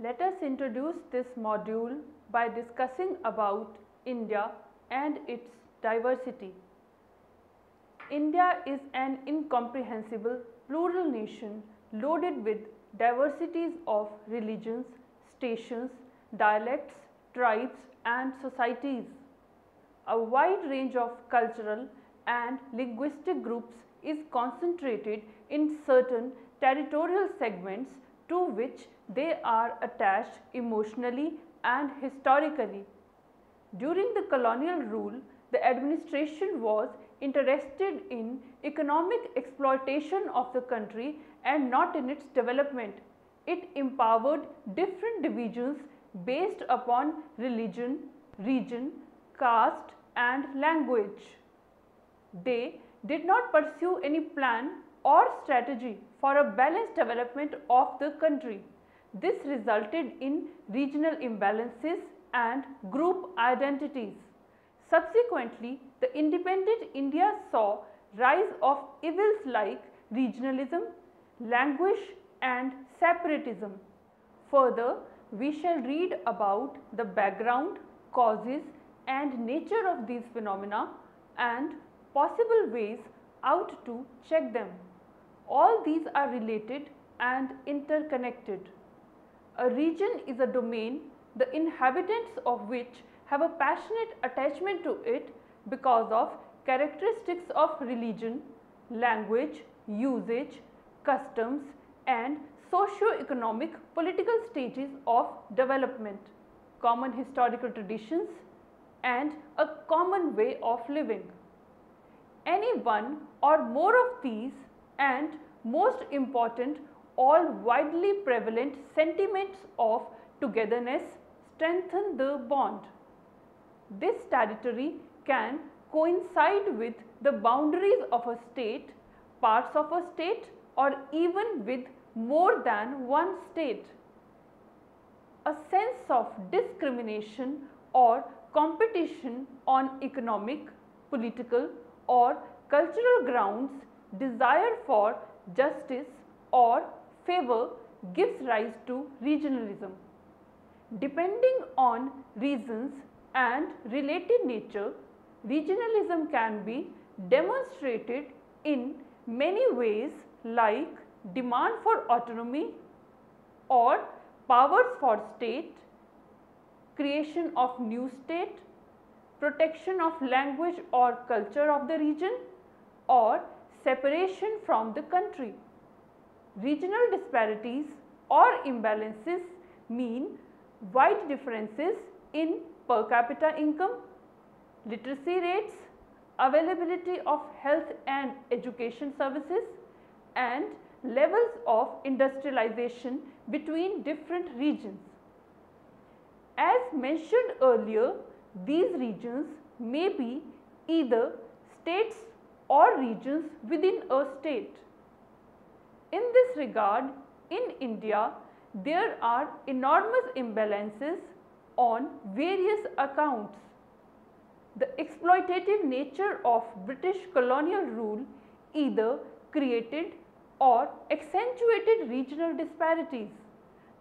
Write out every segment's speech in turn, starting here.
Let us introduce this module by discussing about India and its diversity. India is an incomprehensible plural nation loaded with diversities of religions, stations, dialects, tribes and societies. A wide range of cultural and linguistic groups is concentrated in certain territorial segments to which they are attached emotionally and historically. During the colonial rule, the administration was interested in economic exploitation of the country and not in its development. It empowered different divisions based upon religion, region, caste and language. They did not pursue any plan or strategy for a balanced development of the country. This resulted in regional imbalances and group identities. Subsequently, the independent India saw rise of evils like regionalism, language and separatism. Further, we shall read about the background, causes and nature of these phenomena and possible ways out to check them. All these are related and interconnected. A region is a domain, the inhabitants of which have a passionate attachment to it because of characteristics of religion, language, usage, customs and socio-economic political stages of development, common historical traditions and a common way of living. Any one or more of these and most important all widely prevalent sentiments of togetherness strengthen the bond. This territory can coincide with the boundaries of a state, parts of a state or even with more than one state. A sense of discrimination or competition on economic, political or cultural grounds, desire for justice or favor gives rise to regionalism. Depending on reasons and related nature, regionalism can be demonstrated in many ways like demand for autonomy or powers for state, creation of new state, protection of language or culture of the region or separation from the country. Regional disparities or imbalances mean wide differences in per capita income, literacy rates, availability of health and education services and levels of industrialization between different regions. As mentioned earlier, these regions may be either states or regions within a state. In this regard, in India, there are enormous imbalances on various accounts. The exploitative nature of British colonial rule either created or accentuated regional disparities.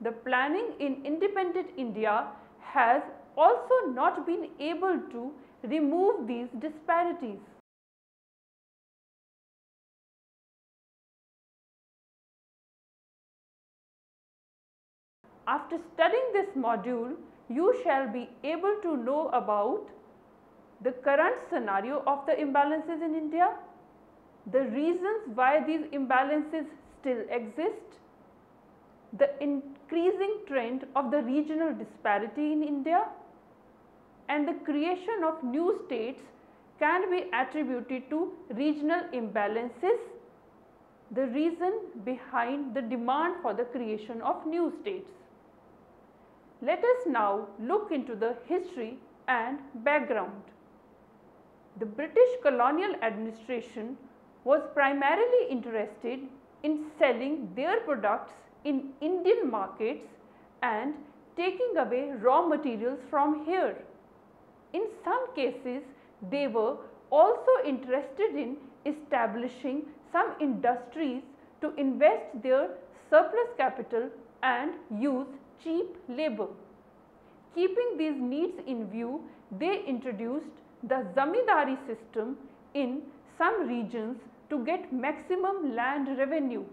The planning in independent India has also not been able to remove these disparities. After studying this module, you shall be able to know about the current scenario of the imbalances in India, the reasons why these imbalances still exist, the increasing trend of the regional disparity in India, and the creation of new states can be attributed to regional imbalances, the reason behind the demand for the creation of new states. Let us now look into the history and background. The British colonial administration was primarily interested in selling their products in Indian markets and taking away raw materials from here. In some cases, they were also interested in establishing some industries to invest their surplus capital and use cheap labor. Keeping these needs in view, they introduced the zamindari system in some regions to get maximum land revenue.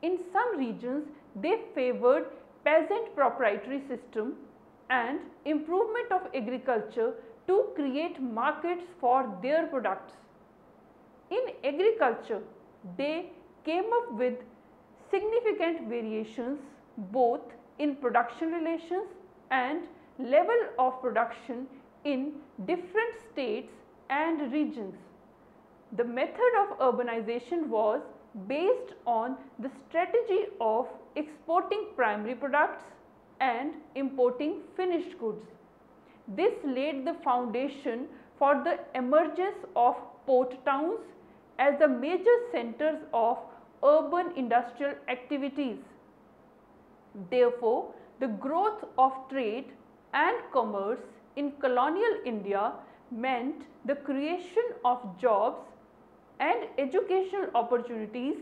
In some regions, they favored peasant proprietary system and improvement of agriculture to create markets for their products. In agriculture, they came up with significant variations both in production relations and level of production in different states and regions. The method of urbanization was based on the strategy of exporting primary products and importing finished goods. This laid the foundation for the emergence of port towns as the major centers of urban industrial activities. Therefore, the growth of trade and commerce in colonial India meant the creation of jobs and educational opportunities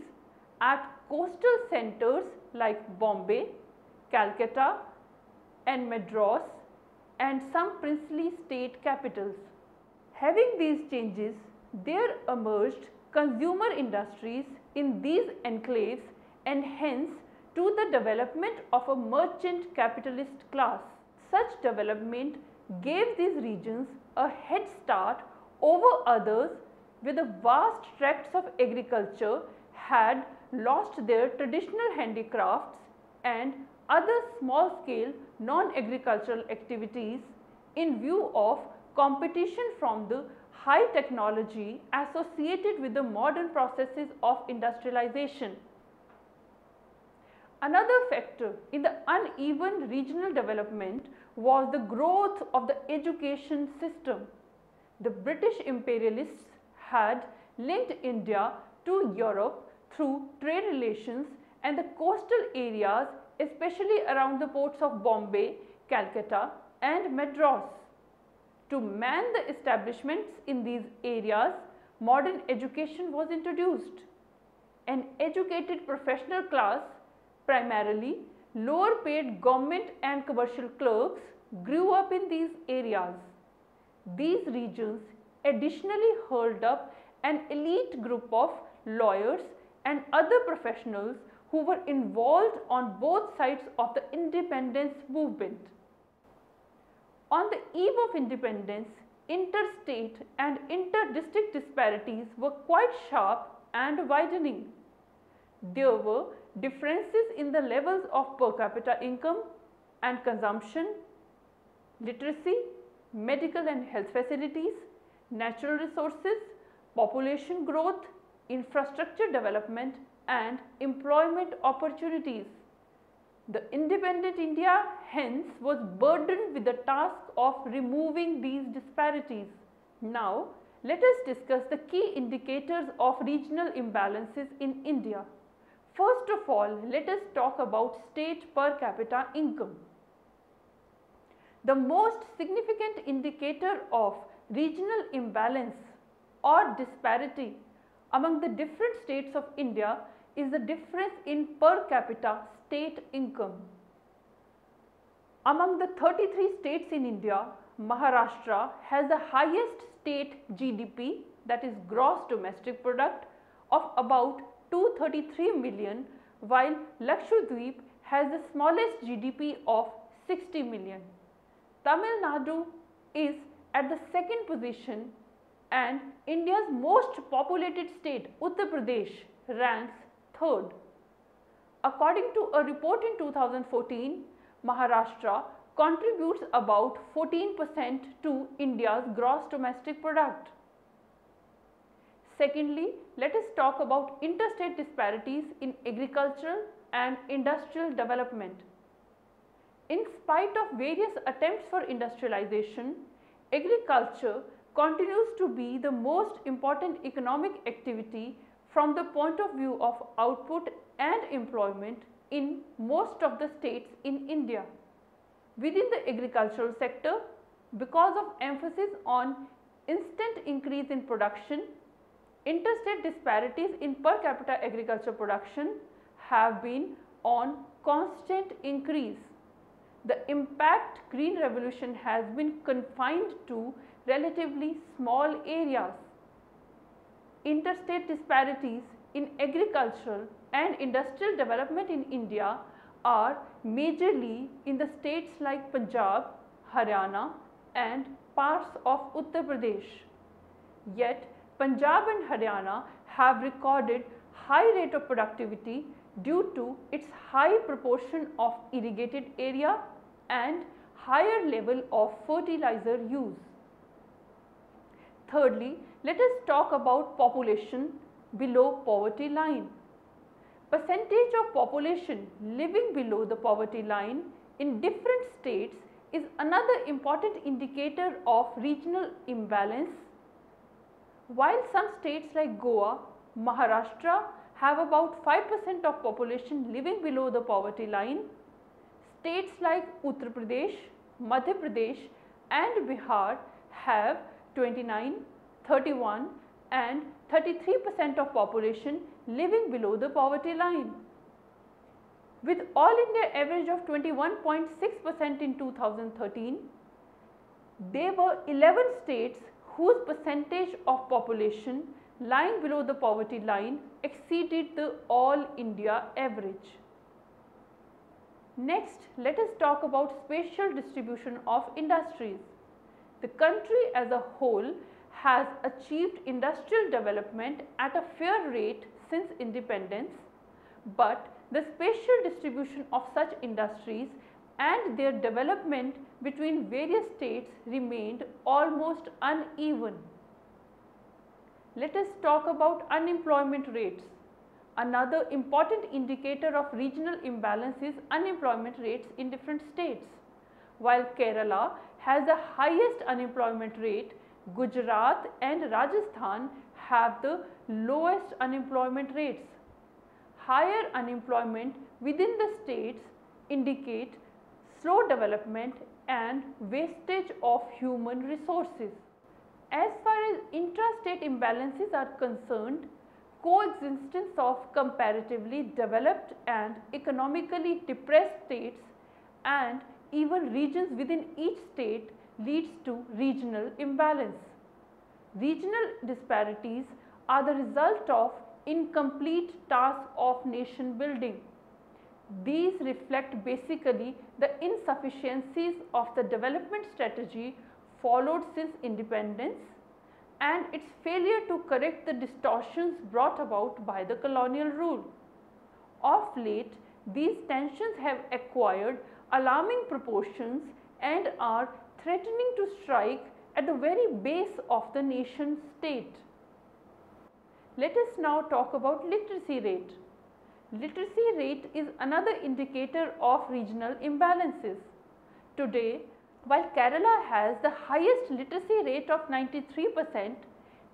at coastal centers like Bombay, Calcutta and Madras and some princely state capitals. Having these changes, there emerged consumer industries in these enclaves and hence to the development of a merchant capitalist class. Such development gave these regions a head start over others where the vast tracts of agriculture had lost their traditional handicrafts and other small scale non-agricultural activities in view of competition from the high technology associated with the modern processes of industrialization. Another factor in the uneven regional development was the growth of the education system. The British imperialists had linked India to Europe through trade relations and the coastal areas, especially around the ports of Bombay, Calcutta and Madras. To man the establishments in these areas, modern education was introduced. An educated professional class, primarily lower paid government and commercial clerks, grew up in these areas. These regions additionally held up an elite group of lawyers and other professionals who were involved on both sides of the independence movement. On the eve of independence, interstate and inter-district disparities were quite sharp and widening. There were differences in the levels of per capita income and consumption, literacy, medical and health facilities, natural resources, population growth, infrastructure development and employment opportunities. The independent India hence was burdened with the task of removing these disparities. Now, let us discuss the key indicators of regional imbalances in India. First of all, let us talk about state per capita income. The most significant indicator of regional imbalance or disparity among the different states of India is the difference in per capita state income. Among the 33 states in India, Maharashtra has the highest state GDP, that is gross domestic product, of about 233 million, while Lakshadweep has the smallest GDP of 60 million. Tamil Nadu is at the second position and India's most populated state, Uttar Pradesh, ranks third. According to a report in 2014, Maharashtra contributes about 14% to India's gross domestic product. Secondly, let us talk about interstate disparities in agricultural and industrial development. In spite of various attempts for industrialization, agriculture continues to be the most important economic activity from the point of view of output and employment in most of the states in India. Within the agricultural sector, because of emphasis on instant increase in production, interstate disparities in per capita agriculture production have been on constant increase. the impact green revolution has been confined to relatively small areas. Interstate disparities in agricultural and industrial development in India are majorly in the states like Punjab, Haryana and parts of Uttar Pradesh. Yet, Punjab and Haryana have recorded high rate of productivity due to its high proportion of irrigated area and higher level of fertilizer use. Thirdly, let us talk about population below poverty line. Percentage of population living below the poverty line in different states is another important indicator of regional imbalance. While some states like Goa, Maharashtra have about 5% of population living below the poverty line, states like Uttar Pradesh, Madhya Pradesh and Bihar have 29, 31 and 33% of population living below the poverty line. With all India average of 21.6% in 2013, there were 11 states whose percentage of population lying below the poverty line exceeded the all India average. Next, let us talk about spatial distribution of industries. The country as a whole has achieved industrial development at a fair rate since independence, but the spatial distribution of such industries and their development between various states remained almost uneven. Let us talk about unemployment rates. Another important indicator of regional imbalance is unemployment rates in different states. While Kerala has the highest unemployment rate, Gujarat and Rajasthan have the lowest unemployment rates. Higher unemployment within the states indicate slow development and wastage of human resources. As far as intrastate imbalances are concerned, coexistence of comparatively developed and economically depressed states and even regions within each state leads to regional imbalance. Regional disparities are the result of incomplete task of nation building. These reflect basically the insufficiencies of the development strategy followed since independence and its failure to correct the distortions brought about by the colonial rule. Of late, these tensions have acquired alarming proportions and are threatening to strike at the very base of the nation state. Let us now talk about literacy rate. Literacy rate is another indicator of regional imbalances. Today, while Kerala has the highest literacy rate of 93%,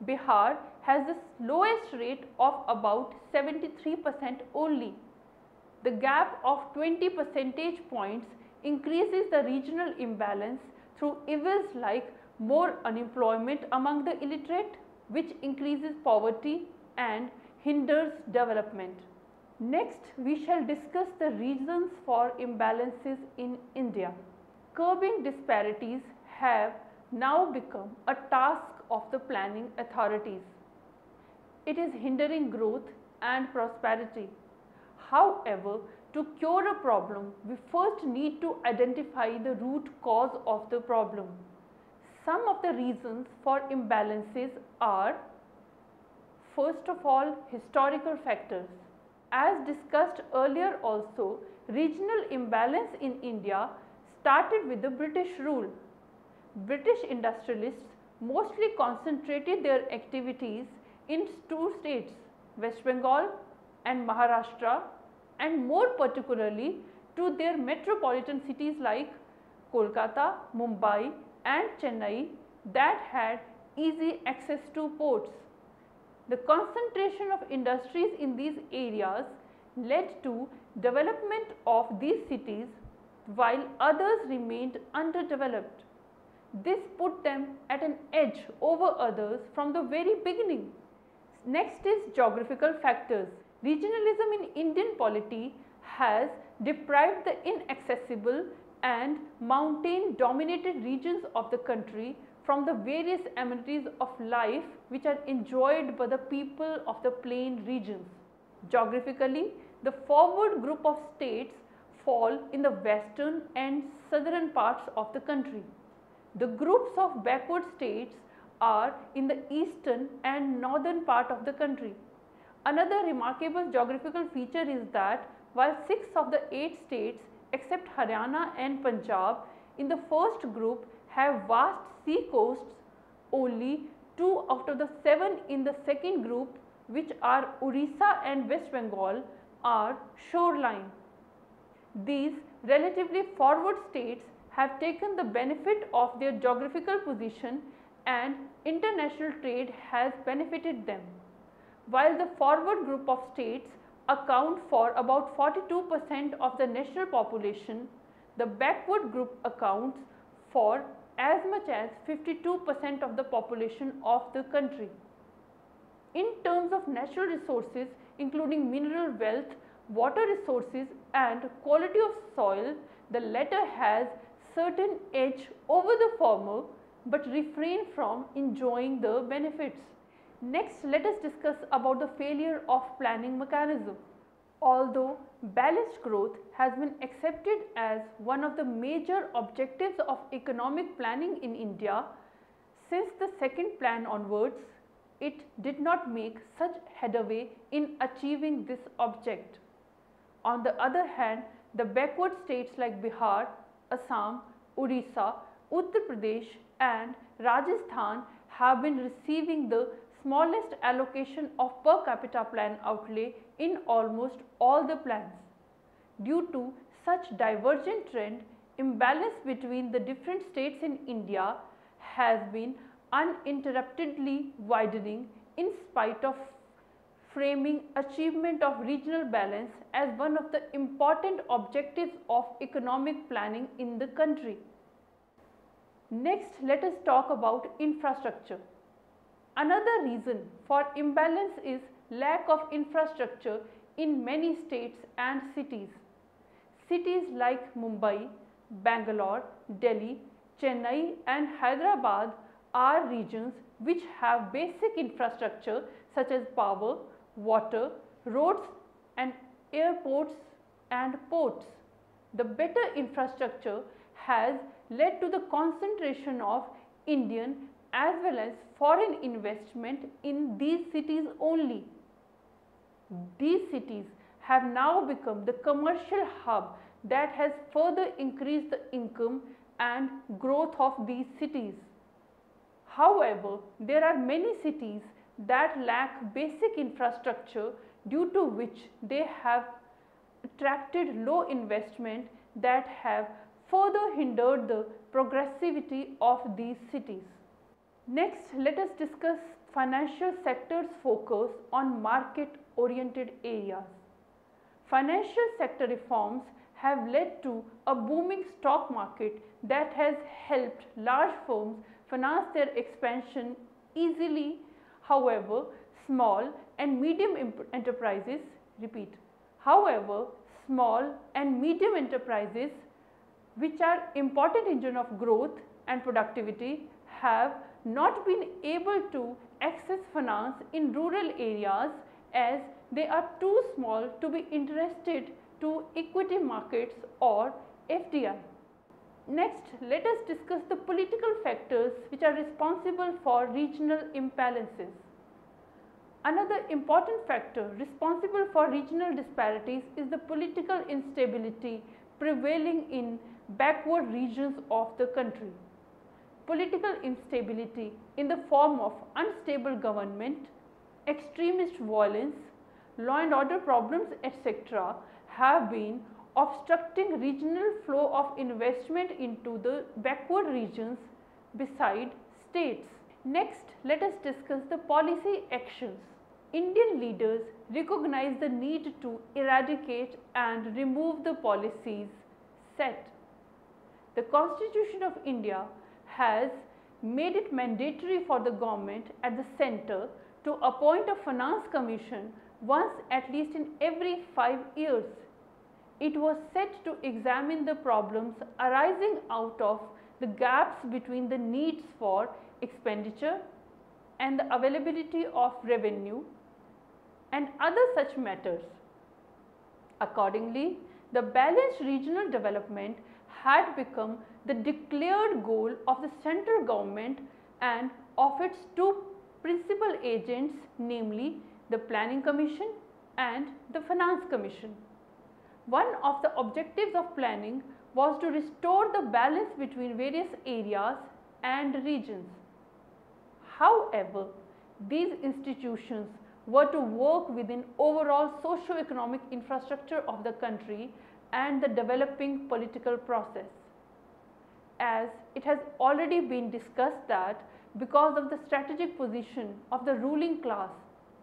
Bihar has the lowest rate of about 73% only. The gap of 20 percentage points increases the regional imbalance through evils like more unemployment among the illiterate, which increases poverty and hinders development. Next, we shall discuss the reasons for imbalances in India. Curbing disparities have now become a task of the planning authorities. It is hindering growth and prosperity. However, to cure a problem, we first need to identify the root cause of the problem. Some of the reasons for imbalances are, first of all, historical factors. As discussed earlier also, regional imbalance in India started with the British rule. British industrialists mostly concentrated their activities in two states, West Bengal and Maharashtra, and more particularly to their metropolitan cities like Kolkata, Mumbai and Chennai that had easy access to ports. The concentration of industries in these areas led to development of these cities while others remained underdeveloped. This put them at an edge over others from the very beginning. Next is geographical factors. Regionalism in Indian polity has deprived the inaccessible and mountain dominated regions of the country from the various amenities of life which are enjoyed by the people of the plain regions. Geographically, the forward group of states fall in the western and southern parts of the country. The groups of backward states are in the eastern and northern part of the country. Another remarkable geographical feature is that while 6 of the 8 states except Haryana and Punjab in the first group have vast sea coasts, only 2 out of the 7 in the second group, which are Orissa and West Bengal, are shoreline. These relatively forward states have taken the benefit of their geographical position and international trade has benefited them. While the forward group of states account for about 42% of the national population, the backward group accounts for as much as 52% of the population of the country. In terms of natural resources including mineral wealth, water resources and quality of soil, the latter has certain edge over the former but refrain from enjoying the benefits. Next, let us discuss about the failure of planning mechanism. Although balanced growth has been accepted as one of the major objectives of economic planning in India, since the second plan onwards, it did not make such headway in achieving this object. On the other hand, the backward states like Bihar, Assam, Orissa, Uttar Pradesh and Rajasthan have been receiving the smallest allocation of per capita plan outlay in almost all the plans. Due to such divergent trend, imbalance between the different states in India has been uninterruptedly widening in spite of framing achievement of regional balance as one of the important objectives of economic planning in the country. Next, let us talk about infrastructure. Another reason for imbalance is lack of infrastructure in many states and cities. Cities like Mumbai, Bangalore, Delhi, Chennai and Hyderabad are regions which have basic infrastructure such as power, water, roads and airports and ports. The better infrastructure has led to the concentration of Indian as well as foreign investment in these cities only. These cities have now become the commercial hub that has further increased the income and growth of these cities. However, there are many cities that lack basic infrastructure, due to which they have attracted low investment that have further hindered the progressivity of these cities. Next, let us discuss financial sector's focus on market oriented areas. Financial sector reforms have led to a booming stock market that has helped large firms finance their expansion easily. However, small and medium enterprises, which are important engine of growth and productivity, have not been able to access finance in rural areas as they are too small to be interested to equity markets or FDI. Next, let us discuss the political factors which are responsible for regional imbalances. Another important factor responsible for regional disparities is the political instability prevailing in backward regions of the country. Political instability in the form of unstable government, extremist violence, law and order problems, etc. have been obstructing regional flow of investment into the backward regions beside states. Next, let us discuss the policy actions. Indian leaders recognize the need to eradicate and remove the policies set. The Constitution of India has made it mandatory for the government at the center to appoint a finance commission once at least in every 5 years. It was set to examine the problems arising out of the gaps between the needs for expenditure and the availability of revenue and other such matters. Accordingly, the balanced regional development had become the declared goal of the central government and of its two principal agents, namely the Planning Commission and the Finance Commission. One of the objectives of planning was to restore the balance between various areas and regions. However, these institutions were to work within overall socio-economic infrastructure of the country and the developing political process. As it has already been discussed that because of the strategic position of the ruling class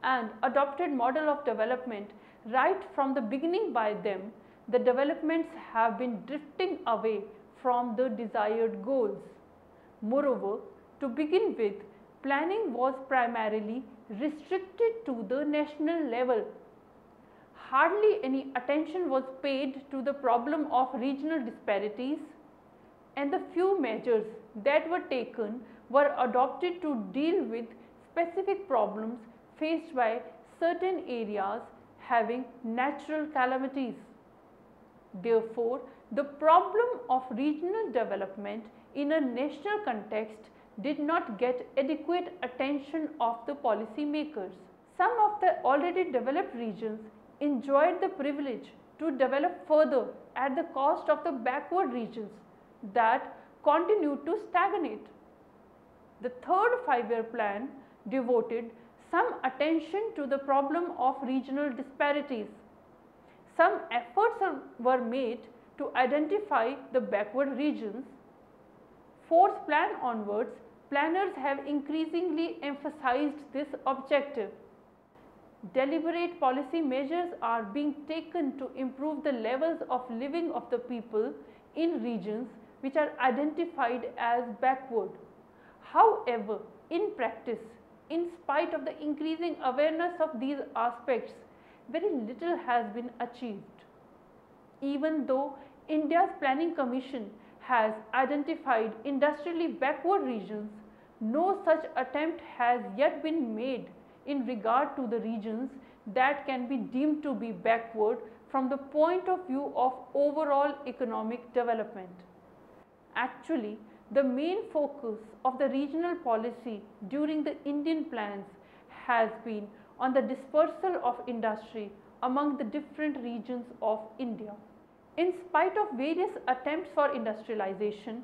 and adopted model of development right from the beginning by them, the developments have been drifting away from the desired goals. Moreover, to begin with, planning was primarily restricted to the national level. Hardly any attention was paid to the problem of regional disparities, and the few measures that were taken were adopted to deal with specific problems faced by certain areas having natural calamities. Therefore, the problem of regional development in a national context did not get adequate attention of the policy makers. Some of the already developed regions enjoyed the privilege to develop further at the cost of the backward regions that continued to stagnate. The third five-year plan devoted some attention to the problem of regional disparities. Some efforts were made to identify the backward regions. Fourth plan onwards, planners have increasingly emphasized this objective. Deliberate policy measures are being taken to improve the levels of living of the people in regions which are identified as backward. However, in practice, in spite of the increasing awareness of these aspects, very little has been achieved. Even though India's Planning Commission has identified industrially backward regions, no such attempt has yet been made in regard to the regions that can be deemed to be backward from the point of view of overall economic development. Actually, the main focus of the regional policy during the Indian plans has been on the dispersal of industry among the different regions of India. In spite of various attempts for industrialization,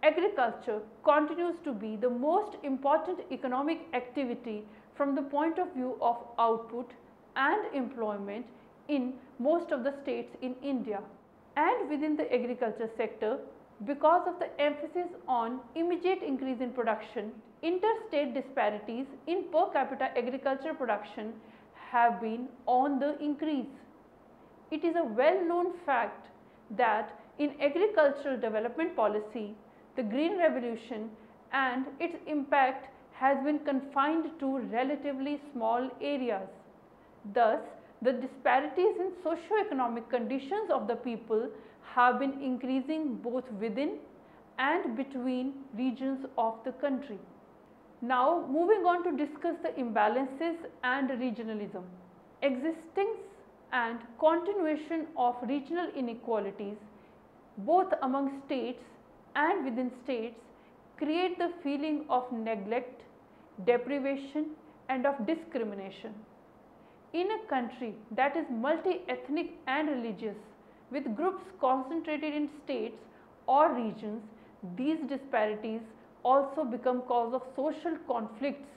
agriculture continues to be the most important economic activity from the point of view of output and employment in most of the states in India. And within the agriculture sector, because of the emphasis on immediate increase in production, interstate disparities in per capita agriculture production have been on the increase. It is a well-known fact that in agricultural development policy, the Green Revolution and its impact has been confined to relatively small areas. Thus, the disparities in socio-economic conditions of the people have been increasing both within and between regions of the country. Now, moving on to discuss the imbalances and regionalism. Existence and continuation of regional inequalities both among states and within states create the feeling of neglect, deprivation and of discrimination. In a country that is multi-ethnic and religious, with groups concentrated in states or regions, these disparities also become cause of social conflicts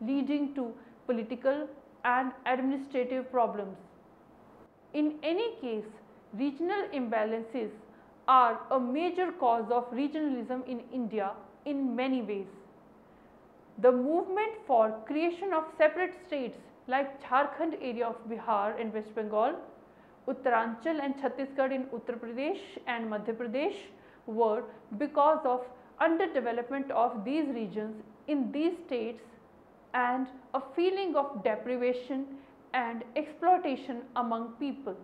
leading to political and administrative problems. In any case, regional imbalances are a major cause of regionalism in India in many ways. The movement for creation of separate states like Jharkhand area of Bihar and West Bengal, Uttaranchal and Chhattisgarh in Uttar Pradesh and Madhya Pradesh were because of underdevelopment of these regions in these states and a feeling of deprivation and exploitation among people.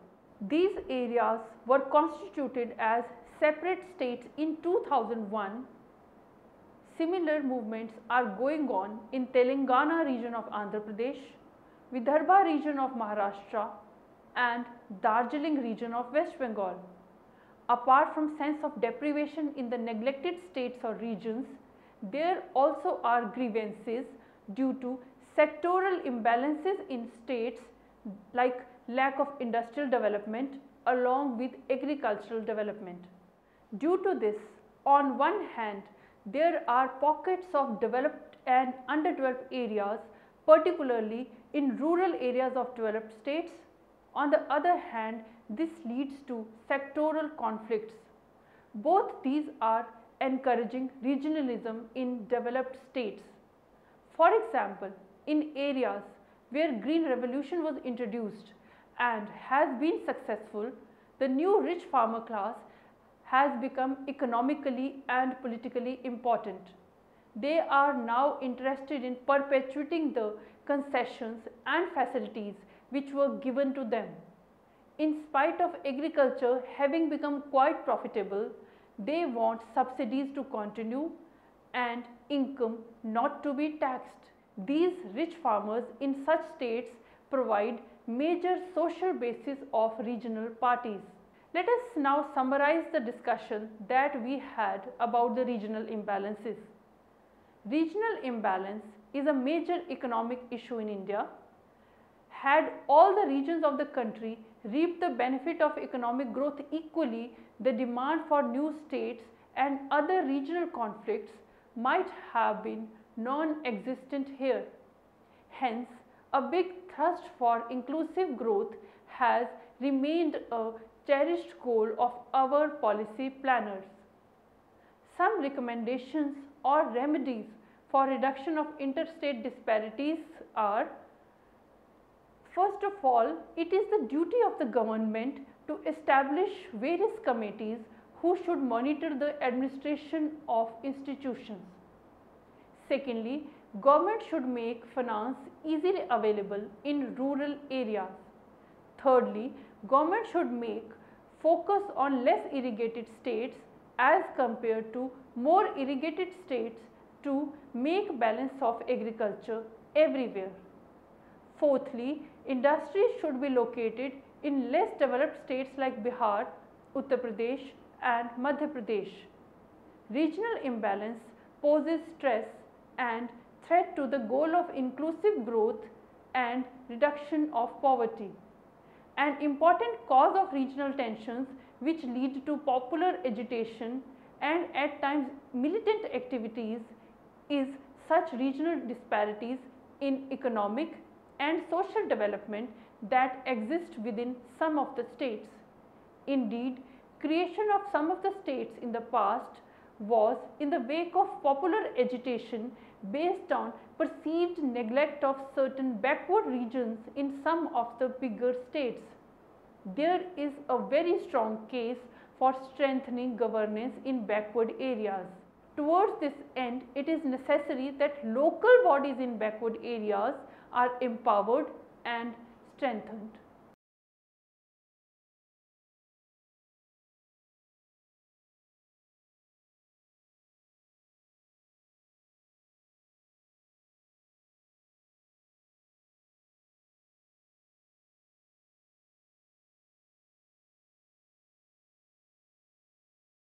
These areas were constituted as separate states in 2001. Similar movements are going on in Telangana region of Andhra Pradesh, Vidarbha region of Maharashtra and Darjeeling region of West Bengal. Apart from sense of deprivation in the neglected states or regions, there also are grievances due to sectoral imbalances in states like lack of industrial development along with agricultural development. Due to this, on one hand, there are pockets of developed and underdeveloped areas, particularly in rural areas of developed states. On the other hand, this leads to sectoral conflicts. Both these are encouraging regionalism in developed states. For example, in areas where green revolution was introduced and has been successful, the new rich farmer class has become economically and politically important. They are now interested in perpetuating the concessions and facilities which were given to them. In spite of agriculture having become quite profitable, they want subsidies to continue and income not to be taxed. These rich farmers in such states provide major social basis of regional parties. Let us now summarize the discussion that we had about the regional imbalances. Regional imbalance is a major economic issue in India. Had all the regions of the country reaped the benefit of economic growth equally, the demand for new states and other regional conflicts might have been non-existent here. Hence, a big thrust for inclusive growth has remained a cherished goal of our policy planners. Some recommendations or remedies for reduction of interstate disparities are: first of all, it is the duty of the government to establish various committees who should monitor the administration of institutions. Secondly, government should make finance easily available in rural areas. Thirdly, government should make focus on less irrigated states as compared to more irrigated states to make balance of agriculture everywhere. Fourthly, industries should be located in less developed states like Bihar, Uttar Pradesh and Madhya Pradesh. Regional imbalance poses stress and threat to the goal of inclusive growth and reduction of poverty. An important cause of regional tensions which lead to popular agitation and at times militant activities is such regional disparities in economic and social development that exist within some of the states. Indeed, creation of some of the states in the past was in the wake of popular agitation based on perceived neglect of certain backward regions in some of the bigger states. There is a very strong case for strengthening governance in backward areas. Towards this end, it is necessary that local bodies in backward areas are empowered and strengthened.